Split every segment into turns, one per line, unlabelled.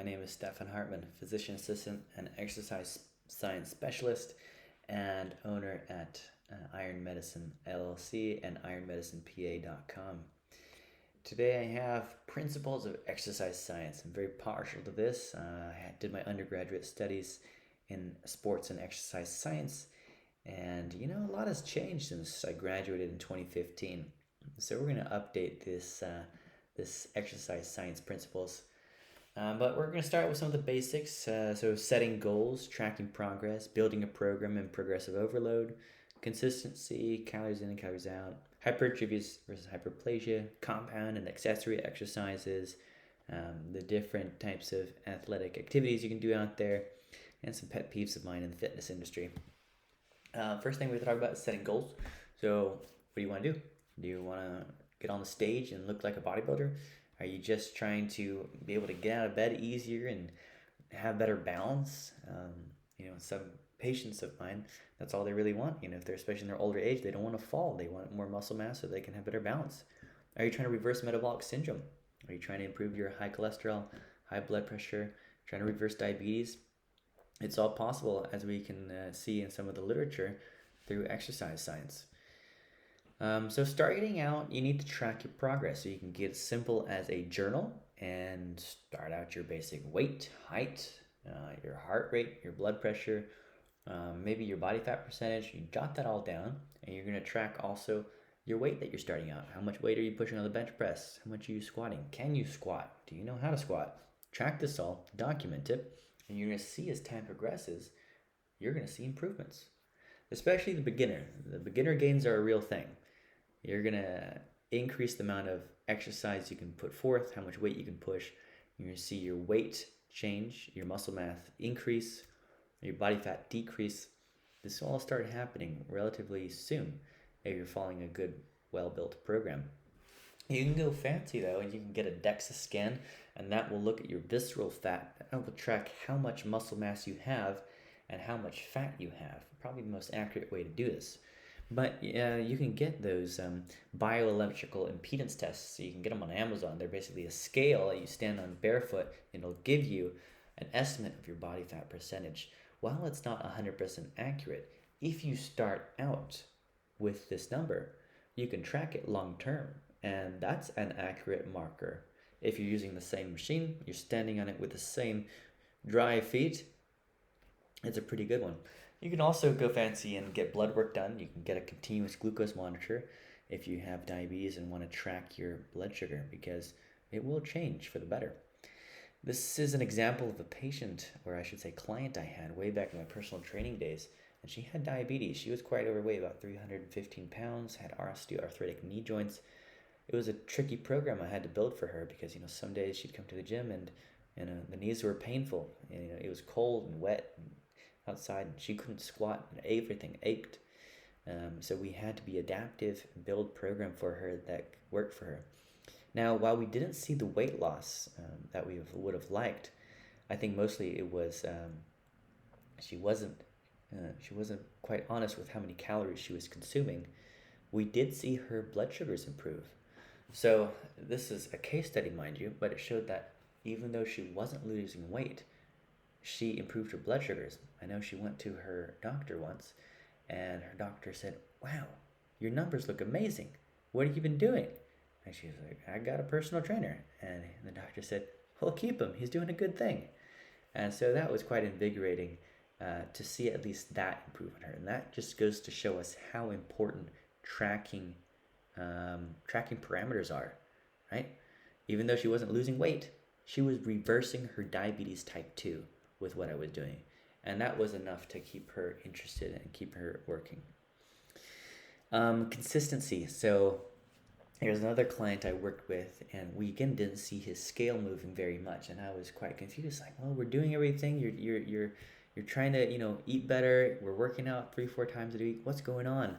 My name is Stefan Hartman, physician assistant and exercise science specialist and owner at Iron Medicine LLC and ironmedicinepa.com. Today I have principles of exercise science. I'm very partial to this. I did my undergraduate studies in sports and exercise science, and a lot has changed since I graduated in 2015. So we're going to update this exercise science principles. But we're going to start with some of the basics. So setting goals, tracking progress, building a program and progressive overload, consistency, calories in and calories out, hypertrophy versus hyperplasia, compound and accessory exercises, the different types of athletic activities you can do out there, and some pet peeves of mine in the fitness industry. First thing we talk about is setting goals. So what do you want to do? Do you want to get on the stage and look like a bodybuilder? Are you just trying to be able to get out of bed easier and have better balance? Some patients of mine, that's all they really want. If they're especially in their older age, they don't want to fall. They want more muscle mass so they can have better balance. Are you trying to reverse metabolic syndrome? Are you trying to improve your high cholesterol, high blood pressure, trying to reverse diabetes? It's all possible, as we can see in some of the literature through exercise science. So starting out, you need to track your progress. So you can get as simple as a journal and start out your basic weight, height, your heart rate, your blood pressure, maybe your body fat percentage. You jot that all down, and you're going to track also your weight that you're starting out. How much weight are you pushing on the bench press? How much are you squatting? Can you squat? Do you know how to squat? Track this all, document it, and you're going to see as time progresses, you're going to see improvements. Especially the beginner. The beginner gains are a real thing. You're going to increase the amount of exercise you can put forth, how much weight you can push. You're going to see your weight change, your muscle mass increase, your body fat decrease. This will all start happening relatively soon if you're following a good, well-built program. You can go fancy though, and you can get a DEXA scan, and that will look at your visceral fat. That will track how much muscle mass you have and how much fat you have. Probably the most accurate way to do this. But you can get those bioelectrical impedance tests. So you can get them on Amazon. They're basically a scale that you stand on barefoot, and it'll give you an estimate of your body fat percentage. While it's not 100% accurate, if you start out with this number, you can track it long term, and that's an accurate marker. If you're using the same machine, you're standing on it with the same dry feet, it's a pretty good one. You can also go fancy and get blood work done. You can get a continuous glucose monitor if you have diabetes and want to track your blood sugar, because it will change for the better. This is an example of a patient, or I should say client, I had way back in my personal training days, and she had diabetes. She was quite overweight, about 315 pounds, had osteoarthritic knee joints. It was a tricky program I had to build for her because, some days she'd come to the gym and the knees were painful, and it was cold and wet and outside, and she couldn't squat, and everything ached. So we had to be adaptive and build program for her that worked for her. Now, while we didn't see the weight loss that we would have liked, I think mostly it was she wasn't quite honest with how many calories she was consuming. We did see her blood sugars improve. So this is a case study, mind you, but it showed that even though she wasn't losing weight, she improved her blood sugars. I know she went to her doctor once, and her doctor said, "Wow, your numbers look amazing. What have you been doing?" And she was like, "I got a personal trainer." And the doctor said, "Well, keep him. He's doing a good thing." And so that was quite invigorating to see at least that improve on her. And that just goes to show us how important tracking parameters are, right? Even though she wasn't losing weight, she was reversing her diabetes type 2 with what I was doing. And that was enough to keep her interested and keep her working. Consistency. So here's another client I worked with, and we again didn't see his scale moving very much, and I was quite confused. Like, well, we're doing everything. You're trying to eat better. We're working out 3-4 times a week. What's going on?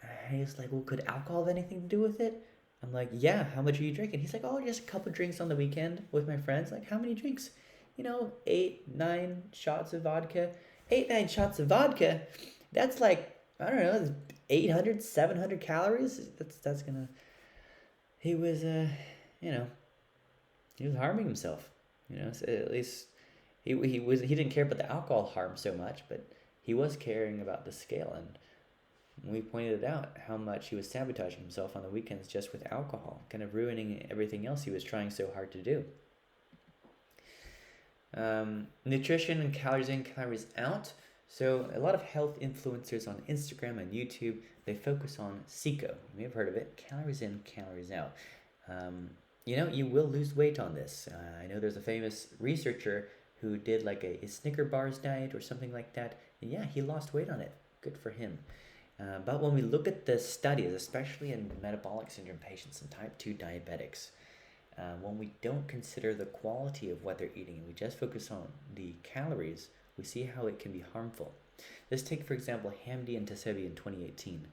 And he's like, well, could alcohol have anything to do with it? I'm like, yeah. How much are you drinking? He's like, oh, just a couple drinks on the weekend with my friends. Like, how many drinks? 8-9 shots of vodka. 8-9 shots of vodka. That's like, I don't know, 800, 700 calories. That's gonna. He was, he was harming himself. So at least he didn't care about the alcohol harm so much, but he was caring about the scale, and we pointed out how much he was sabotaging himself on the weekends just with alcohol, kind of ruining everything else he was trying so hard to do. Nutrition and calories in, calories out. So a lot of health influencers on Instagram and YouTube, they focus on CICO. You may have heard of it, calories in, calories out. You will lose weight on this. I know there's a famous researcher who did like a Snicker bars diet or something like that. And yeah, he lost weight on it. Good for him. But when we look at the studies, especially in metabolic syndrome patients and type 2 diabetics, when we don't consider the quality of what they're eating and we just focus on the calories, we see how it can be harmful. Let's take, for example, Hamdi and Tasevi in 2018.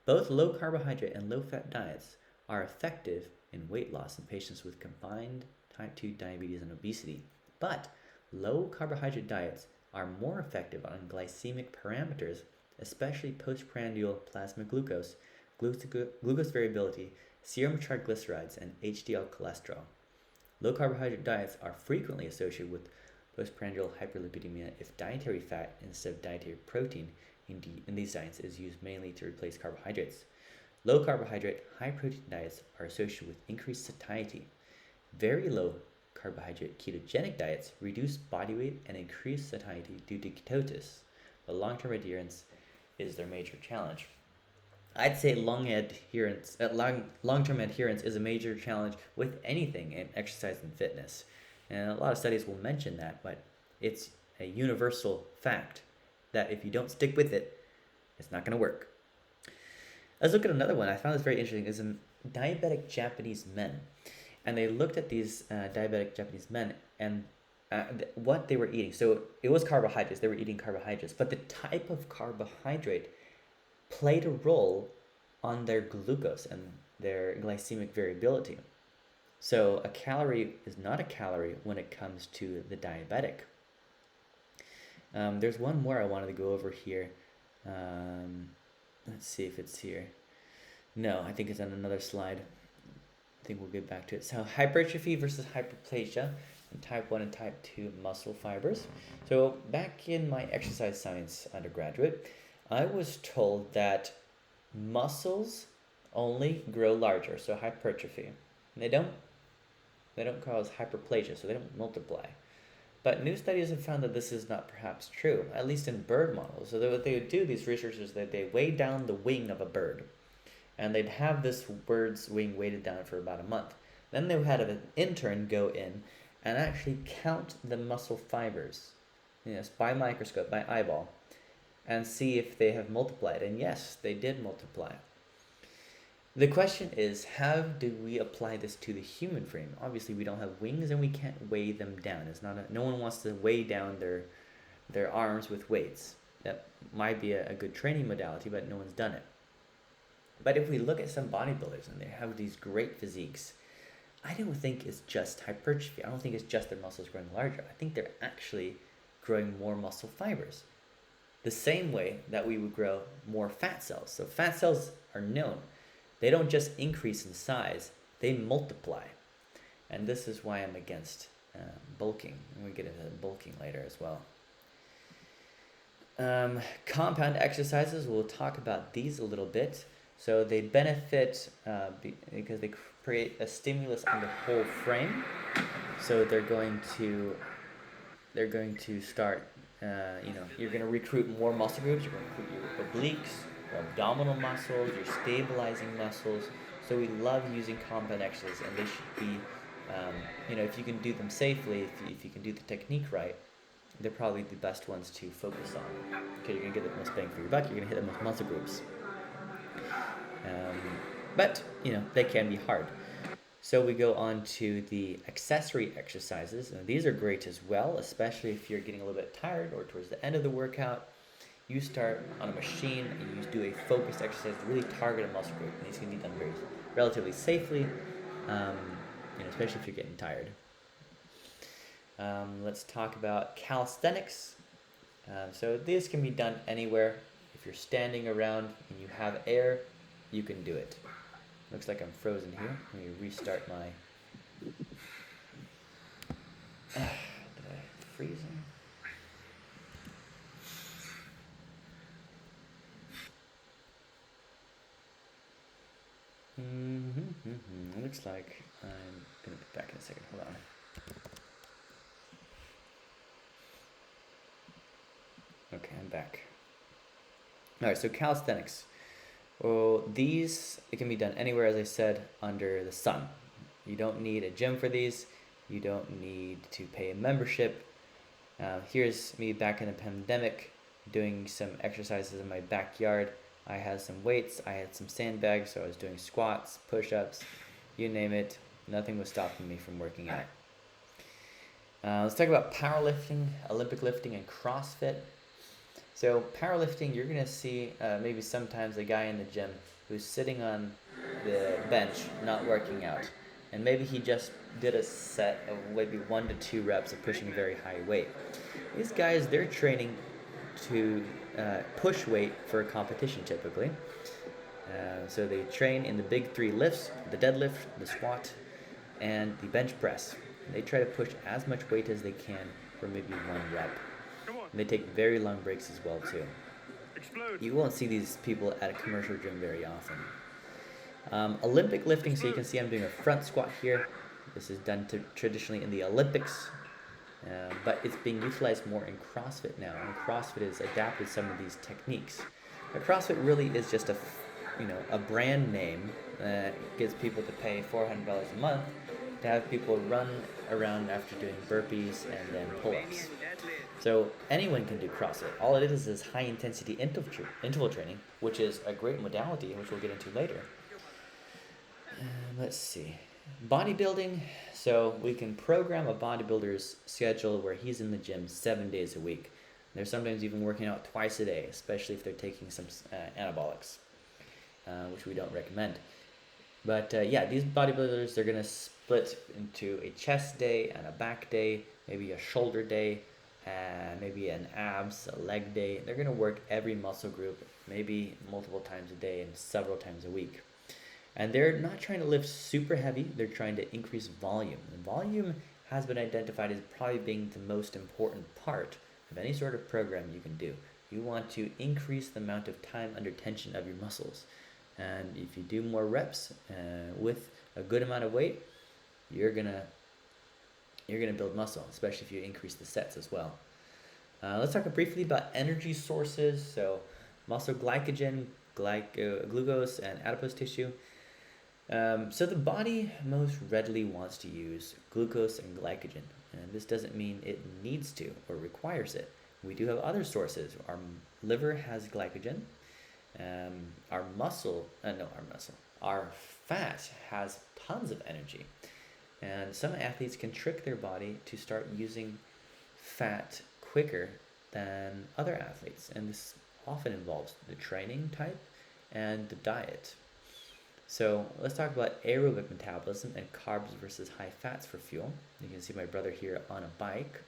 Both low carbohydrate and low fat diets are effective in weight loss in patients with combined type 2 diabetes and obesity. But low carbohydrate diets are more effective on glycemic parameters, especially postprandial plasma glucose, glucose variability, serum triglycerides, and HDL cholesterol. Low carbohydrate diets are frequently associated with postprandial hyperlipidemia if dietary fat instead of dietary protein in these diets is used mainly to replace carbohydrates. Low carbohydrate, high protein diets are associated with increased satiety. Very low carbohydrate ketogenic diets reduce body weight and increase satiety due to ketosis, but long-term adherence is their major challenge. I'd say long-term adherence is a major challenge with anything in exercise and fitness. And a lot of studies will mention that, but it's a universal fact that if you don't stick with it, it's not going to work. Let's look at another one. I found this very interesting. Is diabetic Japanese men. And they looked at these diabetic Japanese men and what they were eating. So it was carbohydrates. They were eating carbohydrates. But the type of carbohydrate played a role on their glucose and their glycemic variability. So a calorie is not a calorie when it comes to the diabetic. There's one more I wanted to go over here. Let's see if it's here. No, I think it's on another slide. I think we'll get back to it. So hypertrophy versus hyperplasia and type 1 and type 2 muscle fibers. So back in my exercise science undergraduate, I was told that muscles only grow larger, so hypertrophy. They don't cause hyperplasia, so they don't multiply. But new studies have found that this is not perhaps true, at least in bird models. So what they would do, these researchers, they weigh down the wing of a bird, and they'd have this bird's wing weighted down for about a month. Then they would have an intern go in and actually count the muscle fibers, by microscope, by eyeball, and see if they have multiplied. And yes, they did multiply. The question is, how do we apply this to the human frame? Obviously, we don't have wings and we can't weigh them down. No one wants to weigh down their arms with weights. That might be a good training modality, but no one's done it. But if we look at some bodybuilders and they have these great physiques, I don't think it's just hypertrophy. I don't think it's just their muscles growing larger. I think they're actually growing more muscle fibers. The same way that we would grow more fat cells. So fat cells are known. They don't just increase in size, they multiply. And this is why I'm against bulking. And we get into bulking later as well. Compound exercises, we'll talk about these a little bit. So they benefit because they create a stimulus on the whole frame. So they're going to start, you're going to recruit more muscle groups. You're going to recruit your obliques, your abdominal muscles, your stabilizing muscles. So we love using compound exercises, and they should be, if you can do them safely, if you can do the technique right, they're probably the best ones to focus on. Okay, you're going to get the most bang for your buck. You're going to hit the most muscle groups. But they can be hard. So we go on to the accessory exercises. And these are great as well, especially if you're getting a little bit tired or towards the end of the workout. You start on a machine and you do a focused exercise to really target a muscle group. And these can be done relatively safely, especially if you're getting tired. Let's talk about calisthenics. So these can be done anywhere. If you're standing around and you have air, you can do it. Looks like I'm frozen here. Let me restart my... Did I freeze him? Looks like I'm gonna be back in a second. Hold on. Okay, I'm back. All right, so calisthenics. Well, these, it can be done anywhere, as I said, under the sun. You don't need a gym for these. You don't need to pay a membership. Here's me back in the pandemic doing some exercises in my backyard. I had some weights, I had some sandbags, so I was doing squats, push-ups, you name it. Nothing was stopping me from working out. Let's talk about powerlifting, Olympic lifting, and CrossFit. So powerlifting, you're going to see maybe sometimes a guy in the gym who's sitting on the bench not working out. And maybe he just did a set of maybe 1 to 2 reps of pushing a very high weight. These guys, they're training to push weight for a competition typically. So they train in the big 3 lifts, the deadlift, the squat, and the bench press. They try to push as much weight as they can for maybe 1 rep. And they take very long breaks as well too. You won't see these people at a commercial gym very often. Olympic lifting, so you can see I'm doing a front squat here. This is done traditionally in the Olympics, but it's being utilized more in CrossFit now, and CrossFit has adapted some of these techniques. But CrossFit really is just a brand name that gets people to pay $400 a month to have people run around after doing burpees and then pull-ups. So anyone can do CrossFit. All it is high intensity interval training, which is a great modality, which we'll get into later. Let's see. Bodybuilding. So we can program a bodybuilder's schedule where he's in the gym 7 days a week. They're sometimes even working out twice a day, especially if they're taking some anabolics, which we don't recommend. But these bodybuilders, they're going to split into a chest day and a back day, maybe a shoulder day, maybe an abs, a leg day. They're going to work every muscle group, maybe multiple times a day and several times a week. And they're not trying to lift super heavy, they're trying to increase volume. And volume has been identified as probably being the most important part of any sort of program you can do. You want to increase the amount of time under tension of your muscles. And if you do more reps with a good amount of weight, you're gonna build muscle, especially if you increase the sets as well. Let's talk briefly about energy sources. So muscle glycogen, glucose, and adipose tissue. So the body most readily wants to use glucose and glycogen, and this doesn't mean it needs to or requires it. We do have other sources. Our liver has glycogen. Our fat has tons of energy. And some athletes can trick their body to start using fat quicker than other athletes. And this often involves the training type and the diet. So let's talk about aerobic metabolism and carbs versus high fats for fuel. You can see my brother here on a bike.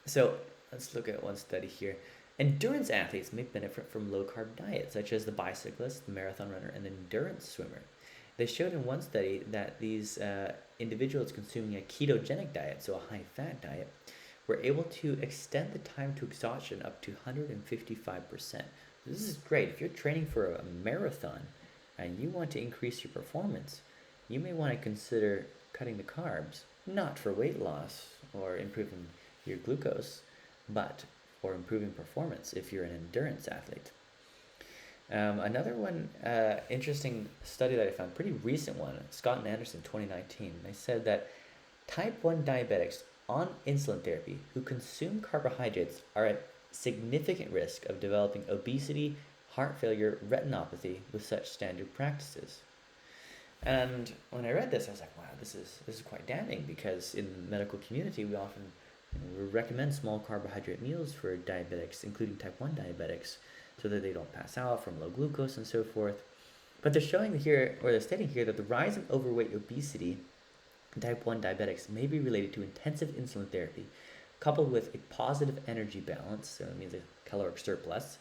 So let's look at one study here. Endurance athletes may benefit from low-carb diets, such as the bicyclist, the marathon runner, and the endurance swimmer. They showed in one study that these individuals consuming a ketogenic diet, so a high-fat diet, were able to extend the time to exhaustion up to 155%. This is great. If you're training for a marathon and you want to increase your performance, you may want to consider cutting the carbs, not for weight loss or improving your glucose, but for improving performance if you're an endurance athlete. Another one, interesting study that I found, pretty recent one, Scott and Anderson, 2019. They said that type 1 diabetics on insulin therapy who consume carbohydrates are at significant risk of developing obesity, heart failure, retinopathy with such standard practices. And when I read this, I was like, wow, this is quite damning, because in the medical community, we often we recommend small carbohydrate meals for diabetics, including type 1 diabetics, so that they don't pass out from low glucose and so forth. But they're showing here, or they're stating here, that the rise in overweight obesity in type 1 diabetics may be related to intensive insulin therapy, coupled with a positive energy balance, so it means a caloric surplus.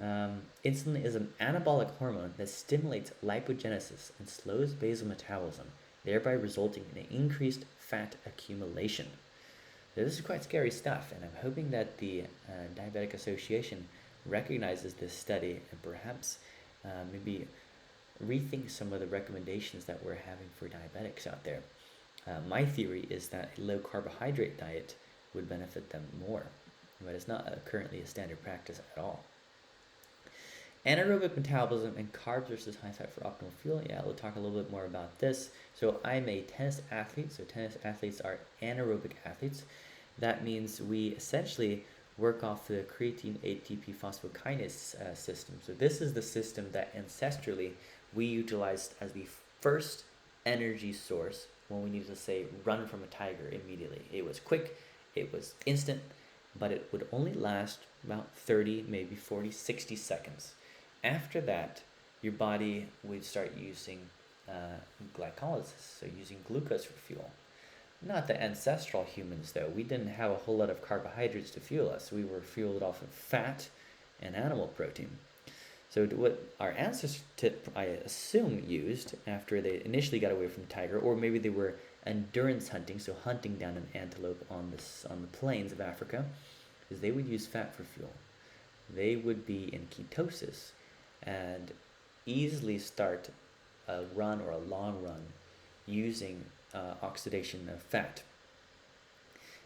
Insulin is an anabolic hormone that stimulates lipogenesis and slows basal metabolism, thereby resulting in an increased fat accumulation. So this is quite scary stuff, and I'm hoping that the Diabetic Association recognizes this study and perhaps maybe rethink some of the recommendations that we're having for diabetics out there. My theory is that a low carbohydrate diet would benefit them more, but it's not currently a standard practice at all. Anaerobic metabolism and carbs versus high fat for optimal fuel. Yeah, we'll talk a little bit more about this. So I'm a tennis athlete. So tennis athletes are anaerobic athletes. That means we essentially work off the creatine ATP phosphokinase system. So this is the system that ancestrally we utilized as the first energy source when we needed to, say, run from a tiger immediately. It was quick, it was instant, but it would only last about 30, maybe 40, 60 seconds. After that, your body would start using glycolysis, so using glucose for fuel. Not the ancestral humans, though. We didn't have a whole lot of carbohydrates to fuel us. We were fueled off of fat and animal protein. So what our ancestors, I assume, used after they initially got away from tiger, or maybe they were endurance hunting, so hunting down an antelope on the plains of Africa, is they would use fat for fuel. They would be in ketosis and easily start a run or a long run using oxidation of fat.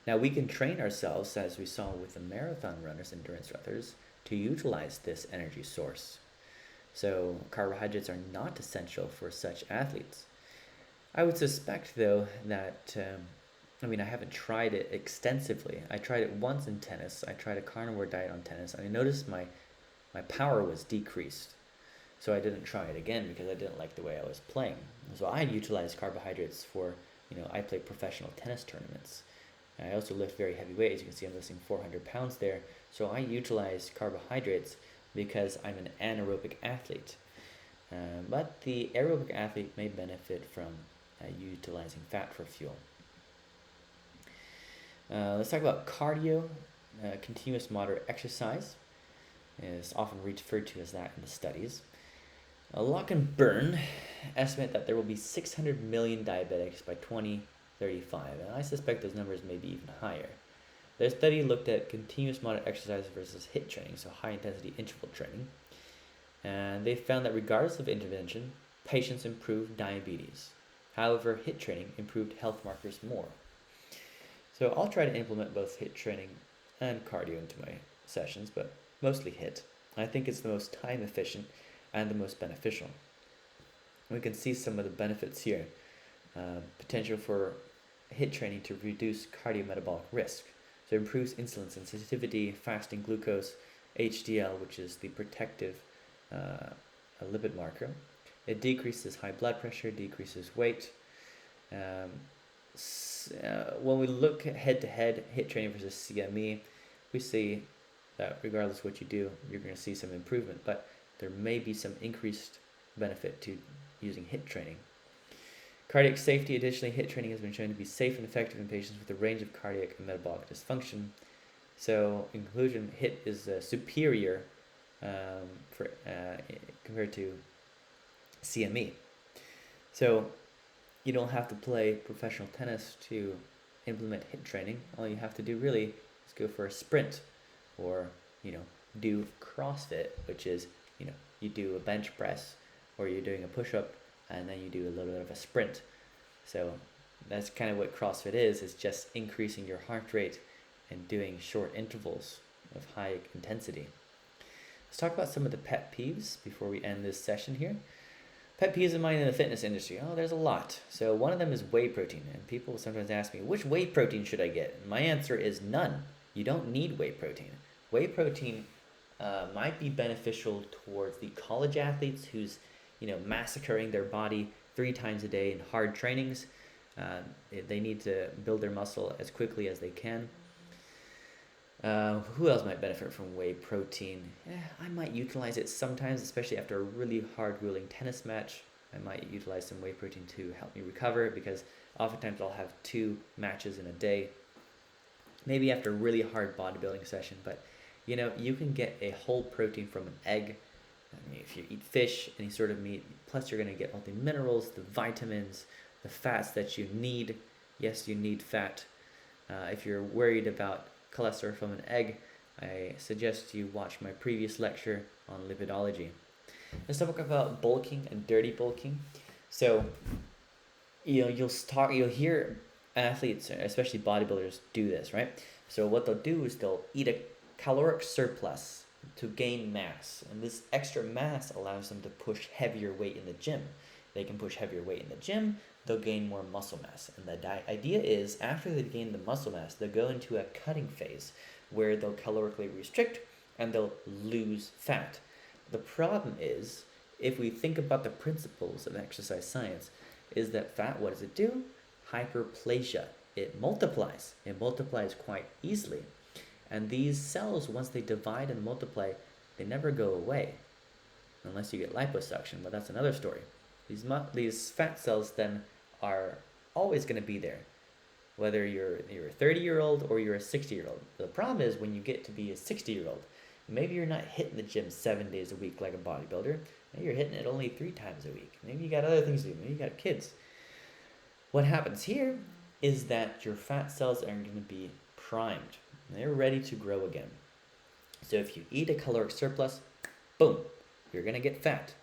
Now we can train ourselves, as we saw with the marathon runners, endurance runners, to utilize this energy source. So carbohydrates are not essential for such athletes. I would suspect, though, that, I haven't tried it extensively. I tried it once in tennis. I tried a carnivore diet on tennis, and I noticed my power was decreased. So I didn't try it again because I didn't like the way I was playing. So I utilized carbohydrates for, I play professional tennis tournaments. I also lift very heavy weights. You can see I'm lifting 400 pounds there. So I utilize carbohydrates because I'm an anaerobic athlete. But the aerobic athlete may benefit from utilizing fat for fuel. Let's talk about cardio. Continuous moderate exercise is often referred to as that in the studies. Lock and Burn estimate that there will be 600 million diabetics by 2035, and I suspect those numbers may be even higher. Their study looked at continuous moderate exercise versus HIIT training, so high intensity interval training, and they found that regardless of intervention, patients improved diabetes. However, HIIT training improved health markers more. So I'll try to implement both HIIT training and cardio into my sessions, but mostly HIIT. I think it's the most time efficient and the most beneficial. We can see some of the benefits here. Potential for HIIT training to reduce cardiometabolic risk. So it improves insulin sensitivity, fasting glucose, HDL, which is the protective lipid marker. It decreases high blood pressure, decreases weight. When we look head-to-head, HIIT training versus CME, we see that regardless of what you do, you're going to see some improvement, but there may be some increased benefit to using HIIT training. Cardiac safety. Additionally, HIIT training has been shown to be safe and effective in patients with a range of cardiac and metabolic dysfunction. So, in conclusion, HIIT is superior compared to CME. So, you don't have to play professional tennis to implement HIIT training. All you have to do really is go for a sprint, or do CrossFit, which is you do a bench press, or you're doing a push-up, and then you do a little bit of a sprint. So that's kind of what CrossFit is. It's just increasing your heart rate and doing short intervals of high intensity. Let's talk about some of the pet peeves before we end this session here. Pet peeves of mine in the fitness industry. Oh, there's a lot. So one of them is whey protein. And people sometimes ask me, which whey protein should I get? And my answer is none. You don't need whey protein. Whey protein might be beneficial towards the college athletes who's massacring their body 3 times a day in hard trainings. They need to build their muscle as quickly as they can. Who else might benefit from whey protein? I might utilize it sometimes, especially after a really hard grueling tennis match. I might utilize some whey protein to help me recover, because oftentimes I'll have 2 matches in a day. Maybe after a really hard bodybuilding session, but you can get a whole protein from an egg. If you eat fish, any sort of meat, plus you're going to get all the minerals, the vitamins, the fats that you need Yes, you need fat. If you're worried about cholesterol from an egg, I suggest you watch my previous lecture on lipidology. Let's talk about bulking and dirty bulking. So, you'll hear athletes, especially bodybuilders, do this, right? So what they'll do is they'll eat a caloric surplus to gain mass, and this extra mass allows them to push heavier weight in the gym. They can push heavier weight in the gym, they'll gain more muscle mass. And the idea is, after they gain the muscle mass, they'll go into a cutting phase where they'll calorically restrict and they'll lose fat. The problem is, if we think about the principles of exercise science, is that fat, what does it do? Hyperplasia. It multiplies. It multiplies quite easily. And these cells, once they divide and multiply, they never go away. Unless you get liposuction, but that's another story. These fat cells then are always going to be there, whether you're a 30-year-old or you're a 60-year-old. The problem is when you get to be a 60-year-old, maybe you're not hitting the gym 7 days a week like a bodybuilder. Maybe you're hitting it only 3 times a week. Maybe you got other things to do. Maybe you got kids. What happens here is that your fat cells are going to be primed. They're ready to grow again. So if you eat a caloric surplus, boom, you're going to get fat.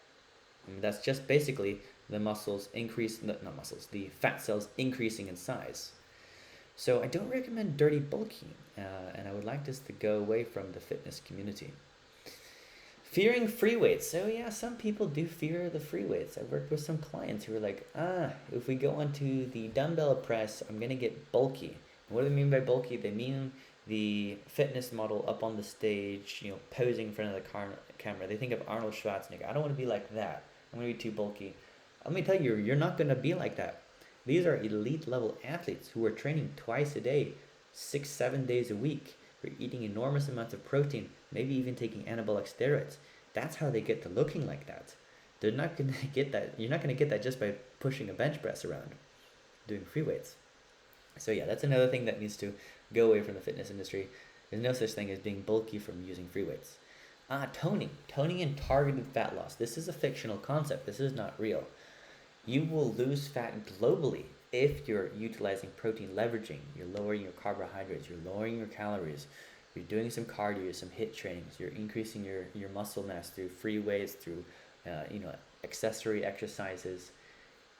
And that's just basically the the fat cells increasing in size. So I don't recommend dirty bulking, and I would like this to go away from the fitness community. Fearing free weights. So yeah, some people do fear the free weights. I've worked with some clients who are like, if we go onto the dumbbell press, I'm going to get bulky. And what do they mean by bulky? They mean the fitness model up on the stage, posing in front of the camera. They think of Arnold Schwarzenegger. I don't want to be like that. I'm going to be too bulky. Let me tell you, you're not going to be like that. These are elite level athletes who are training twice a day, 6-7 days a week. They're eating enormous amounts of protein, maybe even taking anabolic steroids. That's how they get to looking like that. They're not going to get that. You're not going to get that just by pushing a bench press around, doing free weights. So yeah, that's another thing that needs to go away from the fitness industry. There's no such thing as being bulky from using free weights. Toning and targeted fat loss. This is a fictional concept. This is not real. You will lose fat globally if you're utilizing protein leveraging. You're lowering your carbohydrates, you're lowering your calories, you're doing some cardio, some HIIT trainings, you're increasing your muscle mass through free weights, through accessory exercises.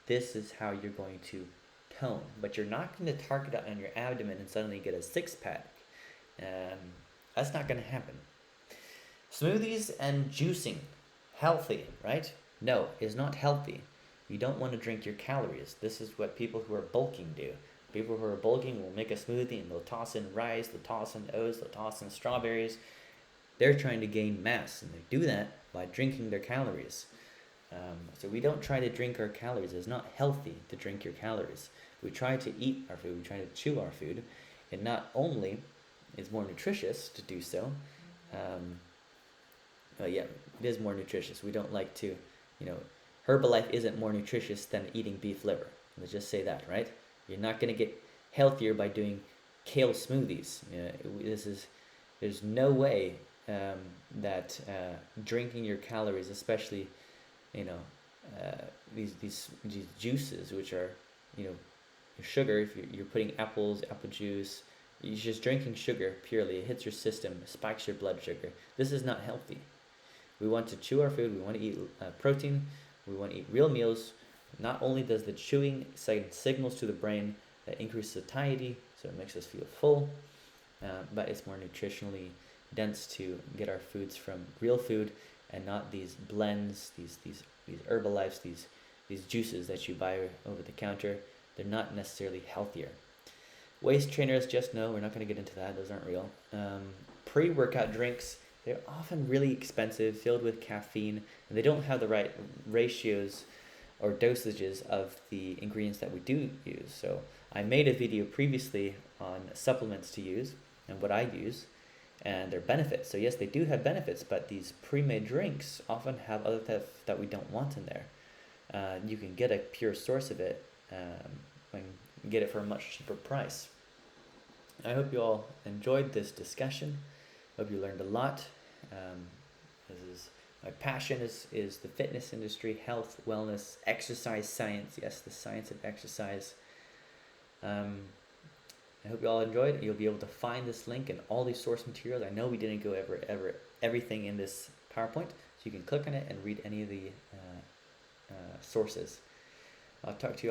This is how you're going to tone, but you're not going to target it on your abdomen and suddenly get a six-pack. That's not going to happen. Smoothies and juicing, healthy, right? No, it's not healthy. You don't want to drink your calories. This is what people who are bulking do. People who are bulking will make a smoothie and they'll toss in rice, they'll toss in oats, they'll toss in strawberries. They're trying to gain mass, and they do that by drinking their calories. So we don't try to drink our calories. It's not healthy to drink your calories. We try to eat our food, we try to chew our food, and not only is more nutritious to do so, it is more nutritious. We don't like to, Herbalife isn't more nutritious than eating beef liver. Let's just say that, right? You're not going to get healthier by doing kale smoothies. There's no way that drinking your calories, especially, these juices, which are, sugar. If you're putting apple juice, you're just drinking sugar purely. It hits your system, spikes your blood sugar. This is not healthy. We want to chew our food. We want to eat protein. We want to eat real meals. Not only does the chewing send signals to the brain that increase satiety, so it makes us feel full, but it's more nutritionally dense to get our foods from real food and not these blends, these Herbalifes, these juices that you buy over the counter. They're not necessarily healthier. Waist trainers, just know we're not going to get into that. Those aren't real. Pre-workout drinks, they're often really expensive, filled with caffeine, and they don't have the right ratios or dosages of the ingredients that we do use. So I made a video previously on supplements to use and what I use and their benefits. So yes, they do have benefits, but these pre-made drinks often have other stuff that we don't want in there. You can get a pure source of it and get it for a much cheaper price. I hope you all enjoyed this discussion. Hope you learned a lot. My passion is the fitness industry, health, wellness, exercise science. Yes, the science of exercise. I hope you all enjoyed. You'll be able to find this link and all these source materials. I know we didn't go over everything in this PowerPoint, so you can click on it and read any of the sources. I'll talk to you all